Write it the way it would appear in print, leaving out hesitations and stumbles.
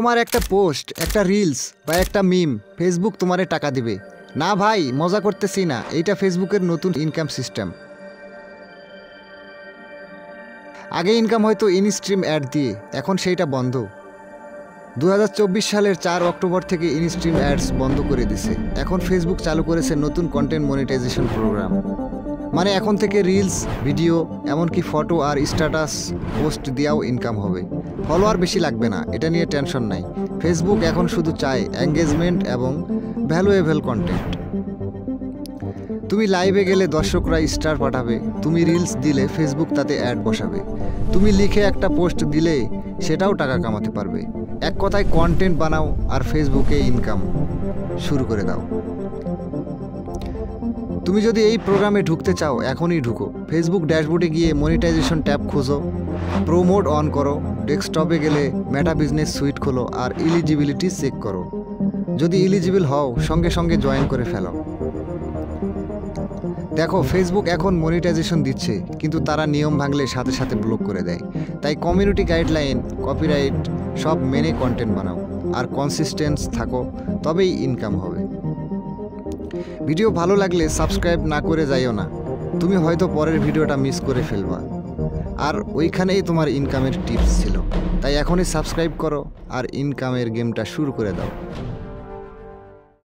তোমার একটা পোস্ট, একটা রিলস বা একটা মিম ফেসবুক তোমারে টাকা দিবে না। ভাই মজা করতেছি না, এইটা ফেসবুকের নতুন ইনকাম সিস্টেম। আগে ইনকাম হয়তো ইনস্ট্রিম অ্যাড দিয়ে, এখন সেইটা বন্ধ। 2024 সালের 4 অক্টোবর থেকে ইনস্ট্রিম অ্যাডস বন্ধ করে দিছে। এখন ফেসবুক চালু করেছে নতুন কন্টেন্ট মনিটাইজেশন প্রোগ্রাম। মানে এখন থেকে রিলস, ভিডিও, এমনকি ফটো আর স্ট্যাটাস পোস্ট দিয়েও ইনকাম হবে। ফলোয়ার বেশি লাগবে না, এটা নিয়ে টেনশন নাই। ফেসবুক এখন শুধু চায় এঙ্গেজমেন্ট এবং ভ্যালুয়েবল কন্টেন্ট। তুমি লাইভে গেলে দর্শকরা স্টার পাঠাবে, তুমি রিলস দিলে ফেসবুক তাতে অ্যাড বসাবে, তুমি লিখে একটা পোস্ট দিলে সেটাও টাকা কামাতে পারবে। এক কথায় কন্টেন্ট বানাও আর ফেসবুকে ইনকাম শুরু করে দাও। তুমি যদি এই প্রোগ্রামে ঢুকতে চাও এখনই ঢুকো। ফেসবুক ড্যাশবোর্ডে গিয়ে মনিটাইজেশন ট্যাব খোঁজো, প্রোমোট অন করো, ডেস্কটপে গেলে মেটা বিজনেস সুইট খোলো আর এলিজিবিলিটি চেক করো। যদি এলিজিবল হও সঙ্গে সঙ্গে জয়েন করে ফেলো। দেখো, ফেসবুক এখন মনিটাইজেশন দিচ্ছে, কিন্তু তারা নিয়ম ভাঙলে সাথে সাথে ব্লক করে দেয়। তাই কমিউনিটি গাইডলাইন, কপিরাইট সব মেনে কন্টেন্ট বানাও আর কনসিস্টেন্স থাকো, তবেই ইনকাম হবে। ভিডিও ভালো লাগলে সাবস্ক্রাইব না করে যাইও না, তুমি হয়তো পরের ভিডিওটা মিস করে ফেলবা। আর ওইখানেই তোমার ইনকামের টিপস ছিল। তাই এখনই সাবস্ক্রাইব করো আর ইনকামের গেমটা শুরু করে দাও।